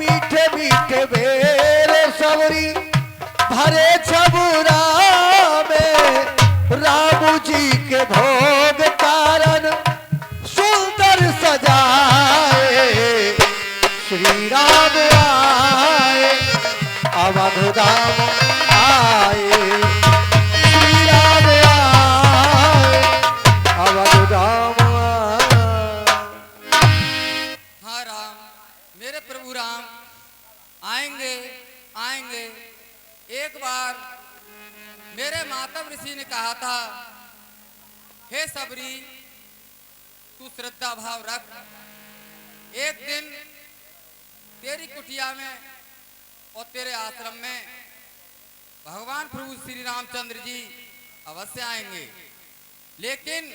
मीठे मीठे बेर सबरी भरे छबुरा में रामू जी के भोग कारण सुंदर सजाए श्री राम आए अवध धाम आए श्री राम आए अवध धाम हाँ राम, मेरे प्रभु राम आएंगे आएंगे। एक बार मेरे मातम ऋषि ने कहा था, हे सबरी तू श्रद्धा भाव रख, एक दिन तेरी कुटिया में और तेरे आश्रम में भगवान प्रभु श्री रामचंद्र जी अवश्य आएंगे। लेकिन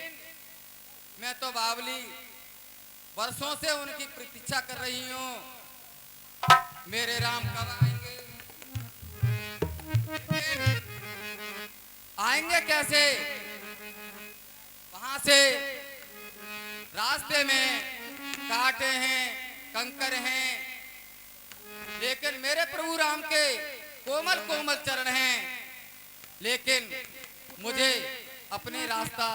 मैं तो बावली वर्षों से उनकी प्रतीक्षा कर रही हूँ, मेरे राम कब आएंगे। आएंगे कैसे? वहां से रास्ते में कांटे हैं, कंकर हैं, लेकिन मेरे प्रभु राम के कोमल कोमल चरण हैं। लेकिन मुझे अपने रास्ता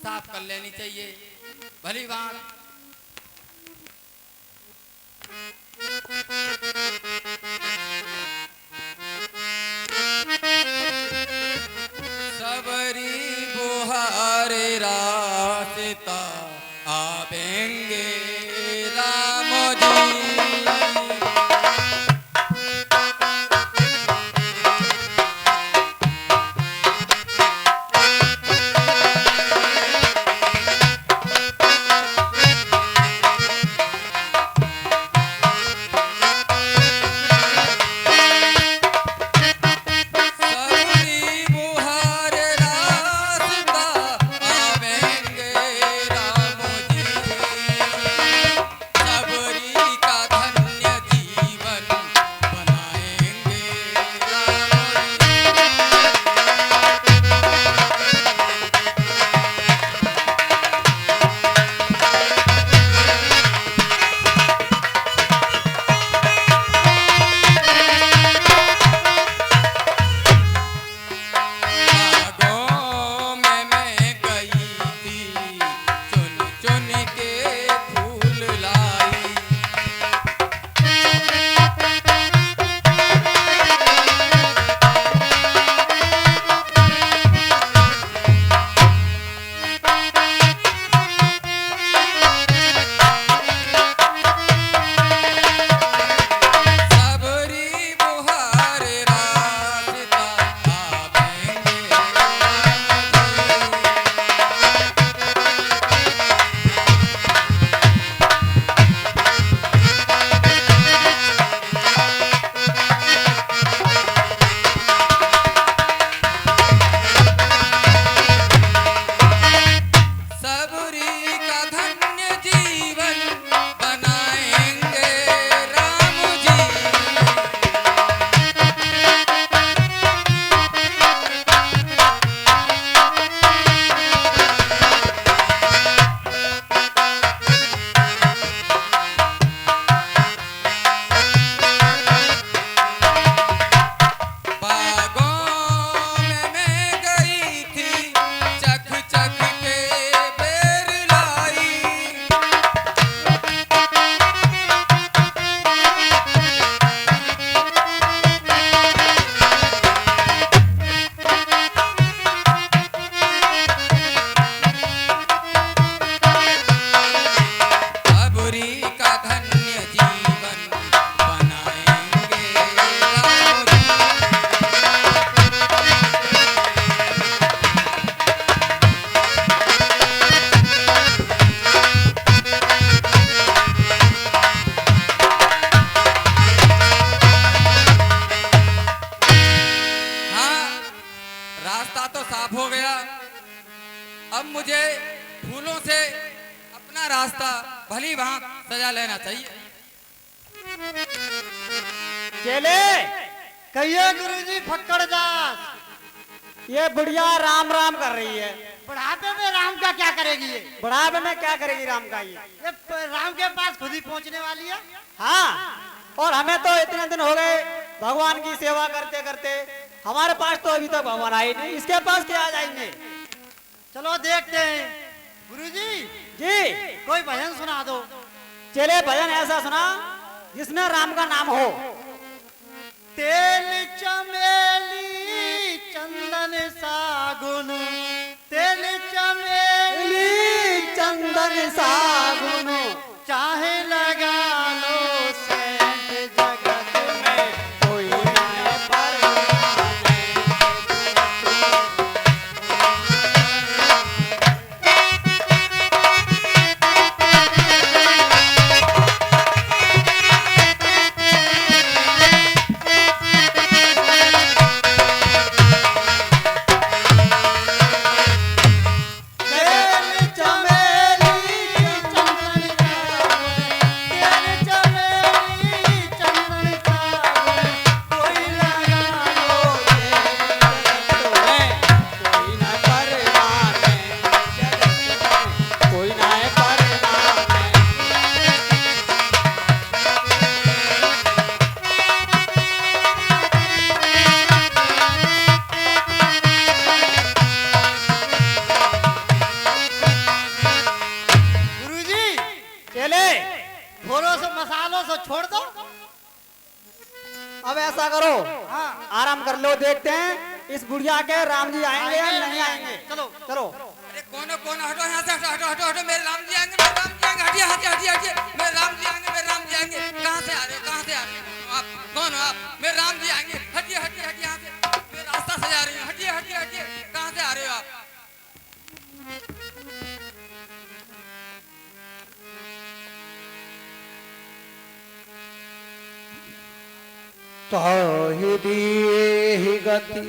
साफ कर लेनी चाहिए। भली बात सबरी बुहारे रास्ता आवेंगे राम जी। अब मुझे फूलों से अपना रास्ता भली भांत सजा लेना चाहिए। चले कहिए गुरुजी फक्कड़ दास, ये बुढ़िया राम राम कर रही है। बुढ़ापे में राम का क्या करेगी ये? बुढ़ापे में क्या करेगी राम का? ये राम के पास खुद ही पहुंचने वाली है। हाँ और हमें तो इतने दिन हो गए भगवान की सेवा करते करते, हमारे पास तो अभी तक भगवान आए नहीं, इसके पास क्या आ जाएंगे। चलो देखते हैं गुरुजी, जी कोई भजन सुना दो। चले भजन ऐसा सुना जिसमें राम का नाम हो। तेल चमेली चंदन सागुन, तेल चमेली चंदन सागुन चाहे लगा लो सेंट, जगत में कोई नहीं परवाने। तेल चमेली चंदन सागुन, तेल चमेली चंदन सागुन, कोई लगा लो कोई न परवाने, जगत में कोई न परवाने। गुरुजी चले थोड़ा सा मसालों से छोड़ दो। अब ऐसा करो, हाँ आराम कर लो, देखते हैं इस बुढ़िया के राम जी आएंगे या नहीं आएंगे। चलो चलो अरे कौन हटो यहाँ से, हटो हटो हटो हटो, मेरे राम जी आएंगे, मेरे राम जी आएंगे, हटिए हटिए हटिए हटिए, मेरे राम जी आएंगे, मेरे राम जी आएंगे। कहाँ से आ रहे हो, कहाँ से आ रहे हो आप, कौन हो आप? मेरे राम जी आएंगे, हटिए हटिए हटिए यहाँ से, मेरे रास्ता से जा रही हूँ, हटिए हटिए हटिए, कहाँ से आ रहे हो आप? ताहि दिए ही गति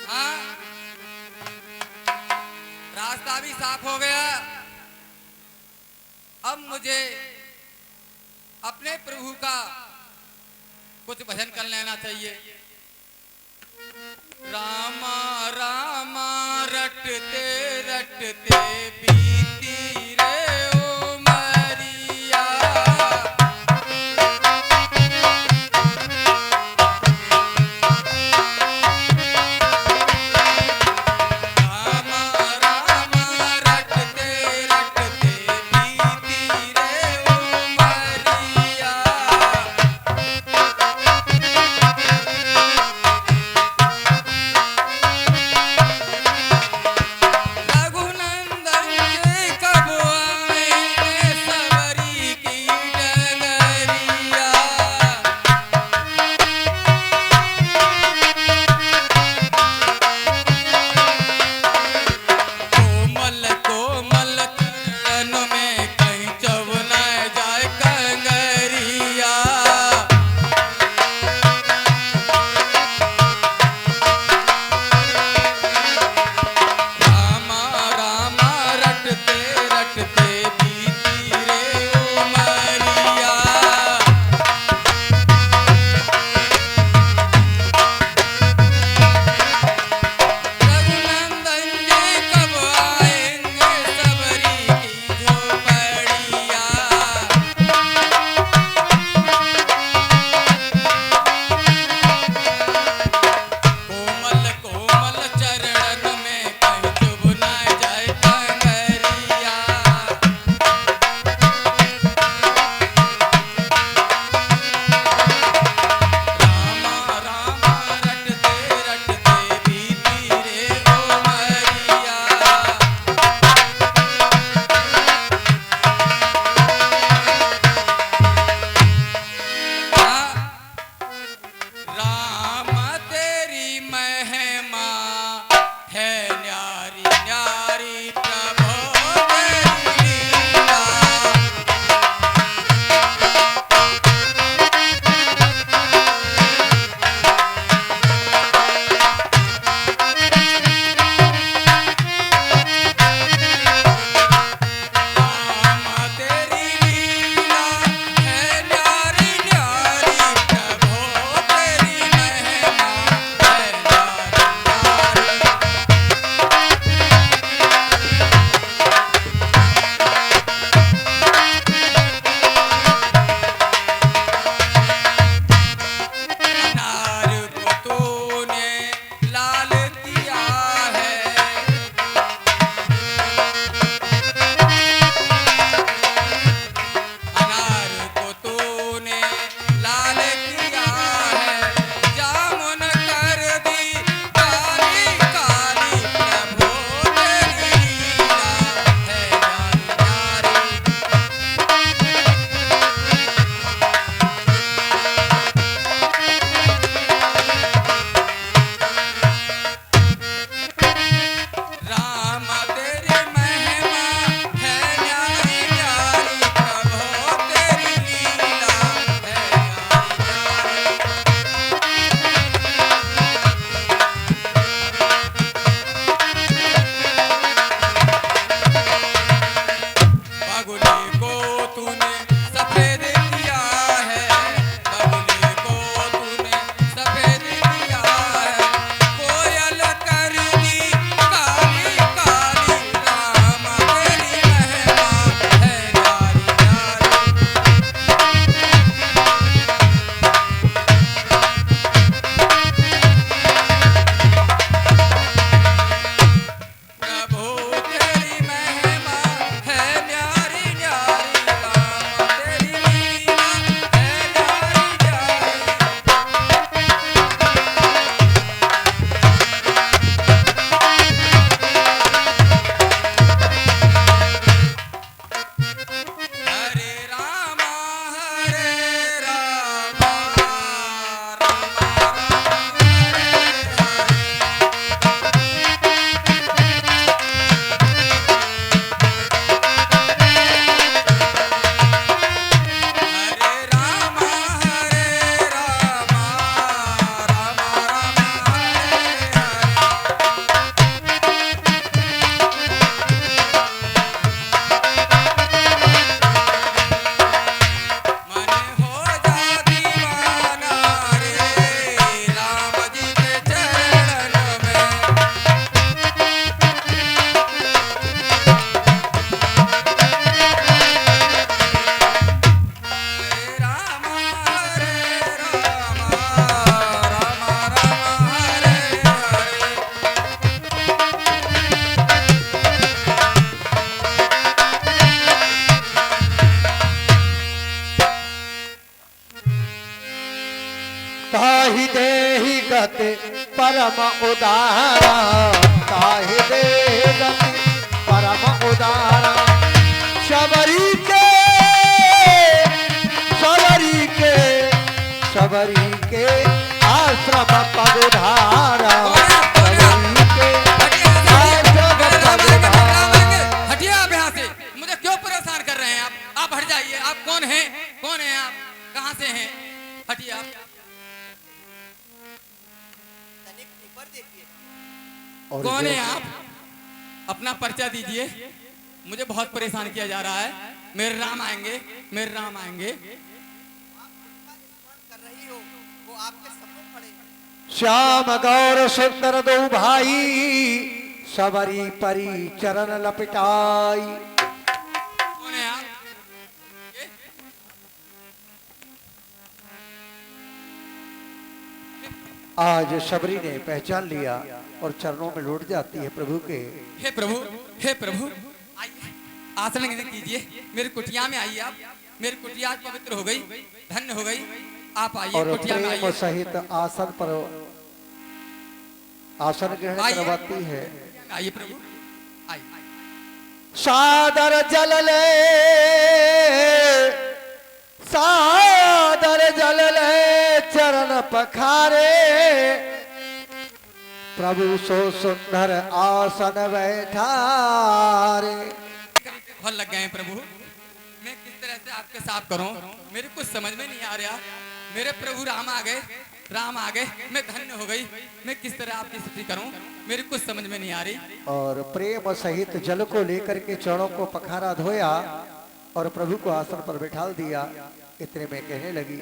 हाँ, रास्ता भी साफ हो गया। अब मुझे अपने प्रभु का कुछ भजन कर लेना चाहिए। रामा रामा रटते रटते बीती रे उमरिया, रामा रामा रटते रटते बीती रे उमरिया। रघुनंदन परम उदारा ताहि दे गति परम उदारा शबरी के शबरी के शबरी के आश्रम पगधारा शबरी के आश्रम पगधारा। हटिए आप यहाँ से, मुझे क्यों परेशान कर रहे हैं आप हट जाइए। आप कौन हैं? कौन हैं आप? कहाँ से हैं? हटिए आप। और कौन है जो- आप? अपना परिचय दीजिए। मुझे बहुत परेशान किया जा रहा है। मेरे राम आएंगे, मेरे राम आएंगे। कर रही हो वो आपके सम्मुख खड़े। श्याम गौर सुंदर दो भाई सबरी परी चरण लपटाई। कौन है आप? ये? आज शबरी ने पहचान लिया और चरणों में लौट जाती है प्रभु के। हे प्रभु, हे प्रभु, आइए आसन ग्रहण कीजिए। मेरी कुटिया में आइए आप। मेरी कुटिया आज पवित्र हो गई, धन्य हो गई। आप आइए और कुटिया में प्रेम आइए। सहित आसन पर आसन ग्रहण आइए। करवाती है। आइए प्रभु, आइए। सादर जल ले सादर जल ले चरण पखारे प्रभु सो सुंदर आसन बैठारे। बहुत लग गए हैं प्रभु। मैं किस तरह से आपके साथ करूं, मेरे कुछ समझ में नहीं आ रहा। मेरे प्रभु राम आ गए, राम आ गए, मैं धन्य हो गई। मैं किस तरह आपकी स्तुति करूं, मेरी कुछ समझ में नहीं आ रही। और प्रेम सहित जल को लेकर के चरणों को पखारा धोया और प्रभु को आसन पर बैठाल दिया। इतने में कहने लगी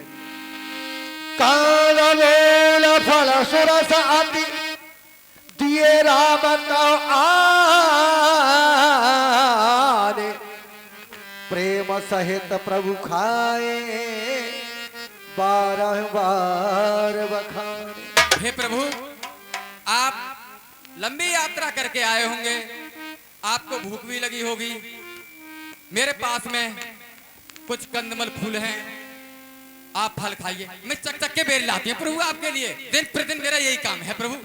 काल मूल फल सुरस आदि दिए राम को आने प्रेम सहित प्रभु खाए बारह बार बखाने। हे प्रभु, आप लंबी यात्रा करके आए होंगे, आपको भूख भी लगी होगी। मेरे पास में कुछ कंदमल फूल हैं, आप फल खाइए। मैं चक के बेर लाती हूँ प्रभु आपके लिए। दिन प्रतिदिन मेरा यही काम है प्रभु।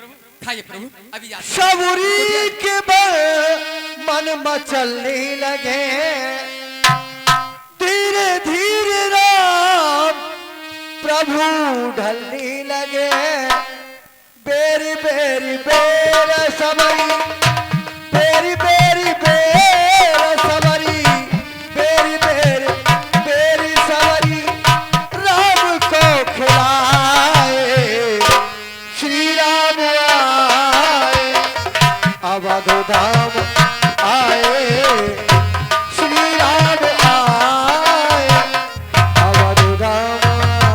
खाइए प्रभु, अभी जाते हैं। सबरी के बल मन मचलने लगे धीरे धीरे राम प्रभु ढलने लगे बेरी बेरी बेर सबरी बेरी बेरी बेर सबरी बेरी बेरी बेरी सबरी राम को खिलाए श्री राम आए अवध धाम आए श्री राम आए अवध धाम आए।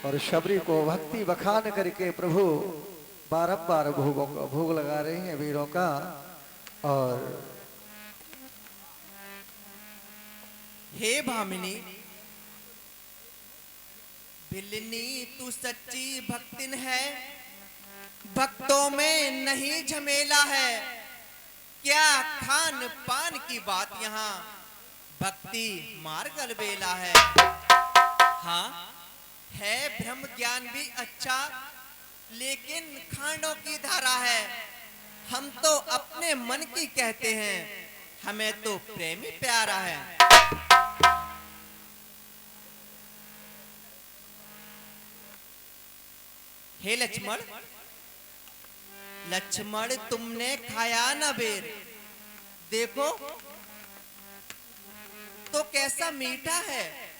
और शबरी को भक्ति बखान करके प्रभु बारंबार भोगों का भोग लगा रहे हैं वीरों का। और हे भामिनी, बिल्ली तू सच्ची भक्तिन है, भक्तों में नहीं झमेला है। क्या खान पान की बात यहाँ भक्ति मार्ग अलबेला है। हाँ है ब्रह्म ज्ञान भी अच्छा, लेकिन खांडों की धारा है। हम तो अपने मन की कहते हैं, हमें तो प्रेमी प्यारा है। हे लक्ष्मण, लक्ष्मण तुमने खाया न बेर, देखो तो कैसा मीठा है।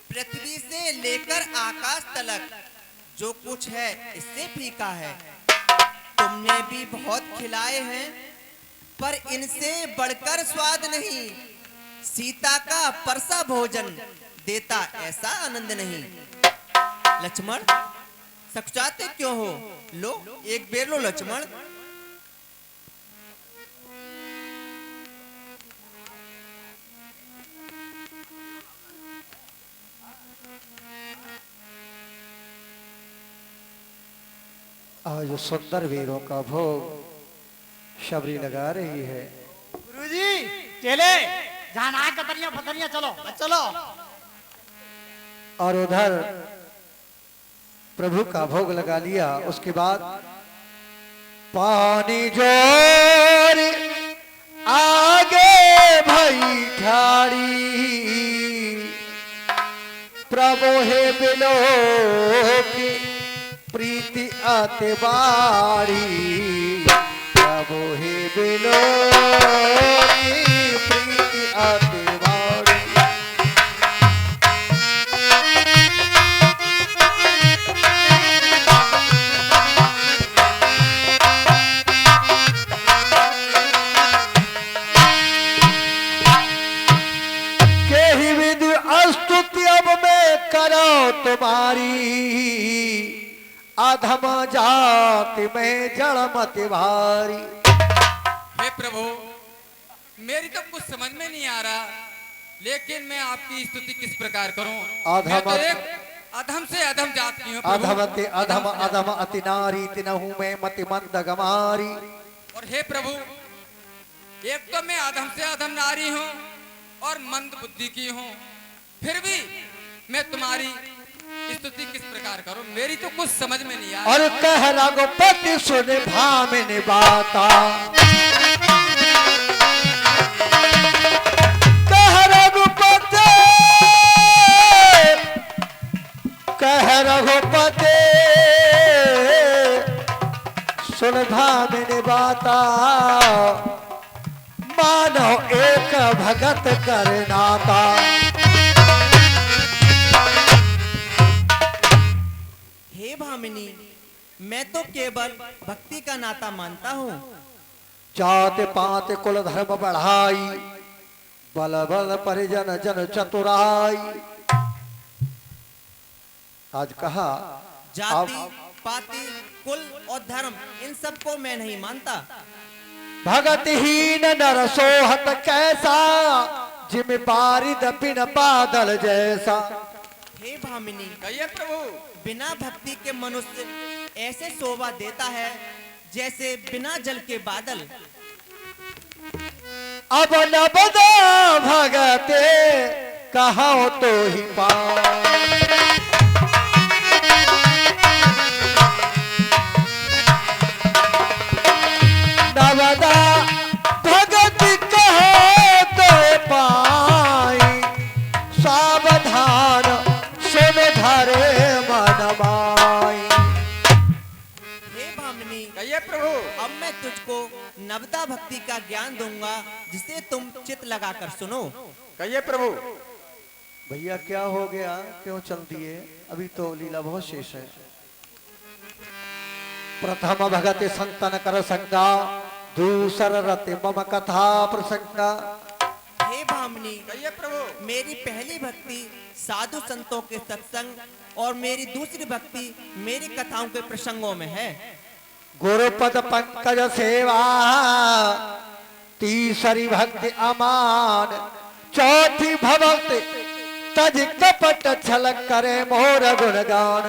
पृथ्वी से लेकर आकाश तलक जो कुछ है इससे फीका है। तुमने भी बहुत खिलाए हैं, पर इनसे बढ़कर स्वाद नहीं। सीता का परसा भोजन देता ऐसा आनंद नहीं। लक्ष्मण सकुचाते क्यों हो, लो एक बेर लो लक्ष्मण। आज सुंदर वीरों का भोग शबरी लगा रही है। गुरुजी चले जाना कतरिया फतरिया चलो चलो। और उधर प्रभु का भोग लगा लिया। उसके बाद पानी जोर आगे भई ठाड़ी, प्रभु हे बिलो की प्रीति आते बारी, प्रभु हे बिलो की प्रीति आते बारी। केहि विधि स्तुति अब मैं करो तुम्हारी, अधम जाति में जड़मति भारी। हे प्रभु, मेरी तो कुछ समझ में नहीं आ रहा, लेकिन मैं आपकी स्तुति किस प्रकार करूं? मैं तो एक अधम से अधम जात की हूं प्रभु। अधमते अधम अधम अति नारी, तिनहु में मति मंद गमारी। और हे प्रभु, एक तो मैं अधम से अधम नारी हूं और मंद बुद्धि की हूं, फिर भी मैं तुम्हारी स्तुति किस प्रकार करूं? मेरी तो कुछ समझ में नहीं आया। और कह रघुपति सुन भामिनी बाता, कह रघुपति, कह रघुपति सुन भामिनी बाता, मानो एक भगत कर नाता। हे भामिनी, मैं तो केवल भक्ति का नाता मानता हूँ। जात पात कुल धर्म बढ़ाई, बल बल परिजन जन चतुराई। आज कहा जाति पाति कुल और धर्म इन सबको मैं नहीं मानता। भगतहीन नर सोहत कैसा, जिम बारिद बिन बादल जैसा। हे भामिनी, कहिए प्रभु। बिना भक्ति के मनुष्य ऐसे शोभा देता है जैसे बिना जल के बादल। अब न बदा भगते कहो तो ही पाओ, नवदा भगत कहो तो पाई, सावधान सुन धरे मन माई। हे भामिनी, कहिए प्रभु। अब मैं तुझको नवदा भक्ति का ज्ञान दूंगा, जिसे तुम चित लगाकर सुनो। कहिए प्रभु। भैया क्या हो गया, क्यों चल दिए? अभी तो लीला बहुत शेष है। प्रथम भगति संतन कर संगा, दूसर रति मम कथा प्रसंगा। हे भामिनी, कहिए प्रभु। मेरी पहली भक्ति साधु संतों के सत्संग और मेरी दूसरी भक्ति मेरी कथाओं के प्रसंगों में है। गुरुपद पंकज सेवा, तीसरी भक्ति अमान, चौथी भक्ति तज कपट छल करे मोर गुणगान।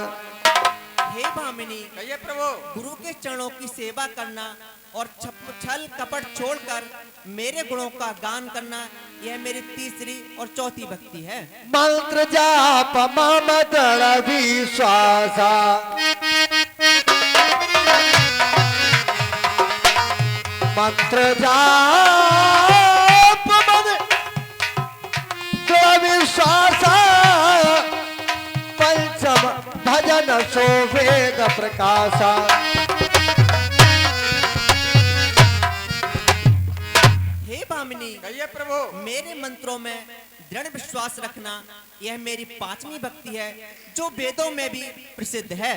हे भामिनी, कहिए प्रभु। गुरु के चरणों की सेवा करना और छल कपट छोड़कर मेरे गुणों का गान करना, यह मेरी तीसरी और चौथी भक्ति है। मंत्र जाप मम दृढ़ विश्वासा, मंत्र जाप मम दृढ़ विश्वासा, पंचम भजन सो वेद प्रकाशा। हे भामिनी, कहिए प्रभु। मेरे मंत्रों में दृढ़ विश्वास रखना, यह मेरी पांचवी भक्ति है, जो वेदों में भी प्रसिद्ध है।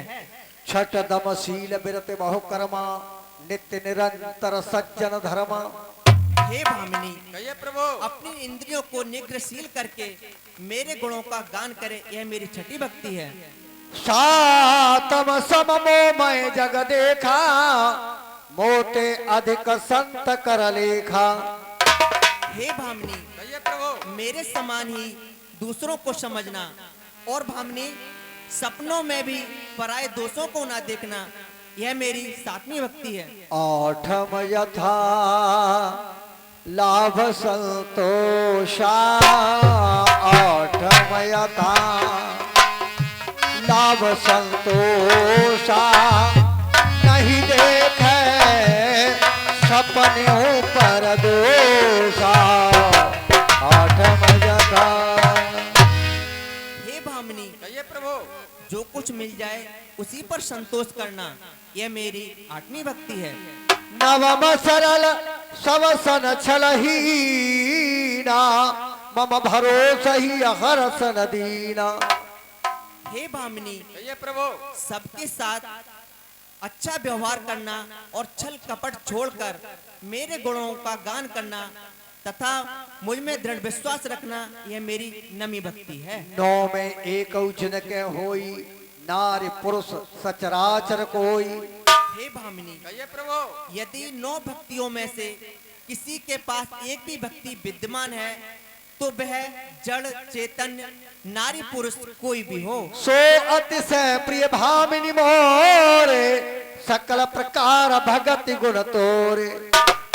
छठ दम शील बिरते बहु कर्मा, नित्य निरंतर सज्जन धर्मा। हे भामिनी, कहिए प्रभु। अपनी इंद्रियों को निग्रहशील करके मेरे गुणों का गान करे, यह मेरी छठी भक्ति है। सातम सममो मैं जग देखा, मोते अधिक संत कर लेखा। हे भामिनी, कहिए प्रभु। मेरे समान ही दूसरों को समझना, और भामिनी सपनों में भी पराये दोषों को ना देखना, यह मेरी सातवीं भक्ति है। आठम यथा लाभ संतोषा, आठम यथा ताव संतोषा नहीं देखे सपने पर दोषा आठम जथा। हे भामिनी, कहिए प्रभु। जो कुछ मिल जाए उसी पर संतोष करना, यह मेरी आठवीं भक्ति है। नवम सरल सवसन छलहीना मम भरोसा ही हरसन दीना। हे भामिनी, कहिए प्रभु। सबके साथ अच्छा व्यवहार करना और छल कपट छोड़कर मेरे गुणों का गान करना तथा मुझ में दृढ़ विश्वास रखना, यह मेरी नवी भक्ति है। नौ में एक जन के होई नारी पुरुष सचराचर कोई। हे भामिनी, कहिए प्रभु। यदि 9 भक्तियों में से किसी के पास एक भी भक्ति विद्यमान है तो वह जड़ चेतन नारी पुरुष कोई भी हो। सो अतिशय प्रिय भामिनी मोरे सकल प्रकार भगति गुण तोरे।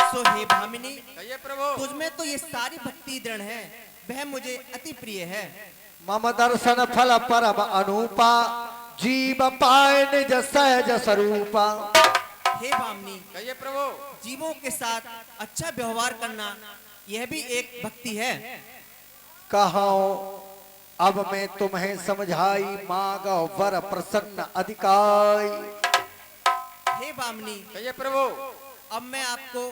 सो हे भामिनी, कहिए प्रभु। तुझमें तो ये सारी भक्ति दृढ़ है, वह मुझे अति प्रिय है। मम दर्शन फल परम अनुपा जीव पाए निज सहज स्वरूपा। हे भामिनी, कहिए प्रभु। जीवों के साथ अच्छा व्यवहार करना, यह भी एक भक्ति है। कहो अब मैं तुम्हें समझाई मांगो वर प्रसन्न अधिकाई। हे भामिनी, कहिए प्रभु। अब मैं आपको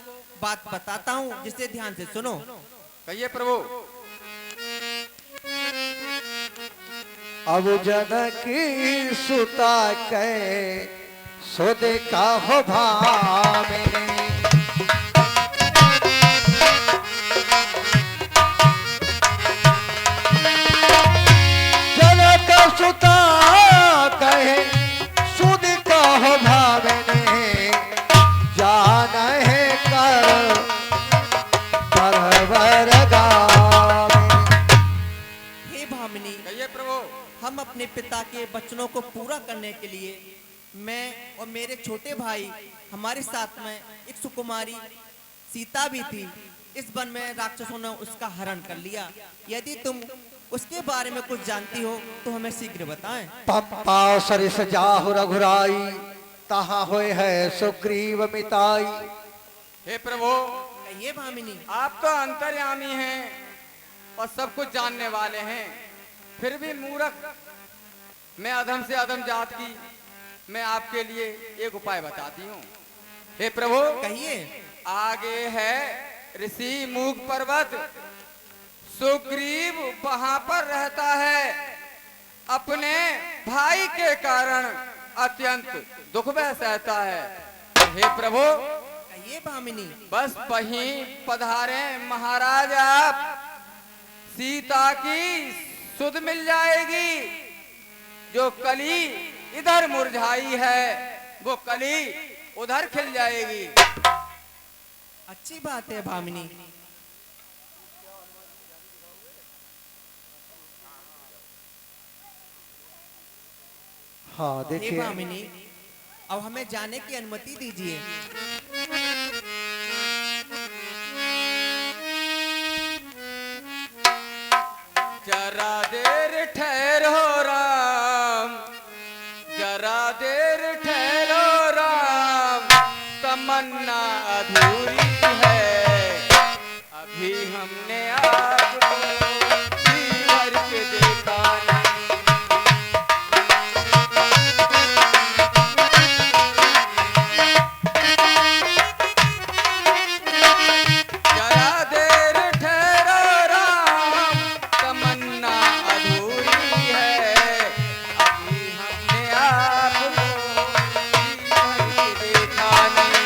बात बताता हूँ, जिसे ध्यान से सुनो। कहिए प्रभु। अब जनकी सुता के सो देखा हो भामिनी। जनक सुता कहे सुध कहो भामिनी जान है कर परवर गावे। हे भामिनी, कहिए प्रभु। हम अपने पिता के वचनों को पूरा करने के लिए मैं और मेरे छोटे भाई, हमारे साथ में एक सुकुमारी सीता भी थी। इस वन में राक्षसों ने उसका हरण कर लिया। यदि तुम उसके बारे में कुछ जानती हो तो हमें शीघ्र बताएं। पंपा सरिस जाहु रघुराई तहाँ होए है सुग्रीव मिताई। हे प्रभु। कहिए भामिनी। आप तो अंतर्यामी हैं और सब कुछ जानने वाले हैं, फिर भी मूर्ख मैं अधम से अधम जात की मैं आपके लिए एक उपाय बताती हूँ। हे प्रभु। कहिए। आगे है ऋषि मूक पर्वत, सुग्रीव वहां पर रहता है। अपने भाई के कारण अत्यंत दुख वह सहता है। हे प्रभु। कहिए भामिनी। बस वहीं पधारे महाराज आप, सीता की सुध मिल जाएगी। जो कली इधर मुरझाई है वो कली उधर खिल जाएगी। अच्छी बात है भामिनी। हाँ हे देखिए भामिनी, अब हमें जाने की अनुमति दीजिए। जरा देर ठहरो राम, जरा देर ठहरो राम, तमन्ना अधूरी है। अभी हमने आपको जी भर के देखा नहीं। जरा देर ठहरो राम, तमन्ना अधूरी है। अभी हमने आपको जी भर के देखा नहीं।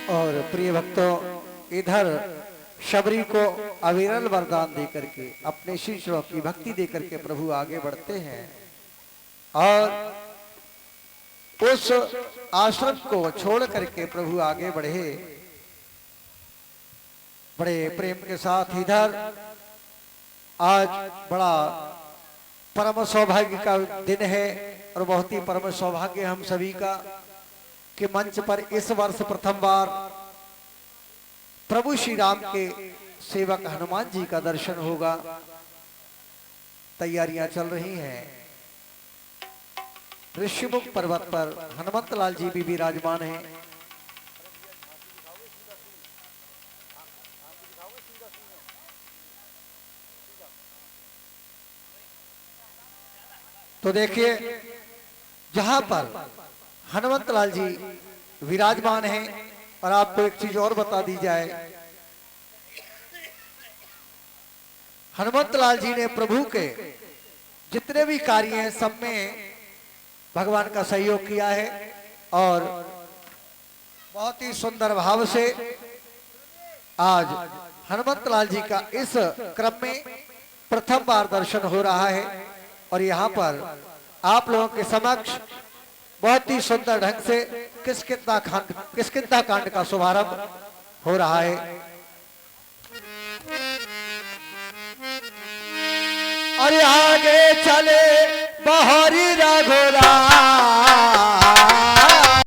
और प्रिय भक्तों इधर शबरी को अविरल वरदान देकर के अपने शिष्यों की भक्ति देकर के प्रभु आगे बढ़ते हैं। और उस आश्रम को छोड़ करके प्रभु आगे बढ़े। बड़े प्रेम के साथ इधर आज बड़ा परम सौभाग्य का दिन है और बहुत ही परम सौभाग्य हम सभी का कि मंच पर इस वर्ष प्रथम बार प्रभु श्री राम के सेवक हनुमान जी का दर्शन होगा। तैयारियां चल रही हैं। ऋषिमुख पर्वत पर हनुमत लाल जी भी विराजमान हैं। तो देखिए जहां पर हनुमत लाल जी विराजमान हैं। और आपको एक चीज और बता दी जाए, हनुमत लाल जी ने प्रभु के जितने भी कार्य हैं सब में भगवान का सहयोग किया है और बहुत ही सुंदर भाव से आज हनुमत लाल जी का इस क्रम में प्रथम बार दर्शन हो रहा है। और यहाँ पर आप लोगों के समक्ष बहुत ही सुंदर ढंग से किष्किंधा कांड का शुभारंभ हो रहा है। अरे आगे चले बहारी राघो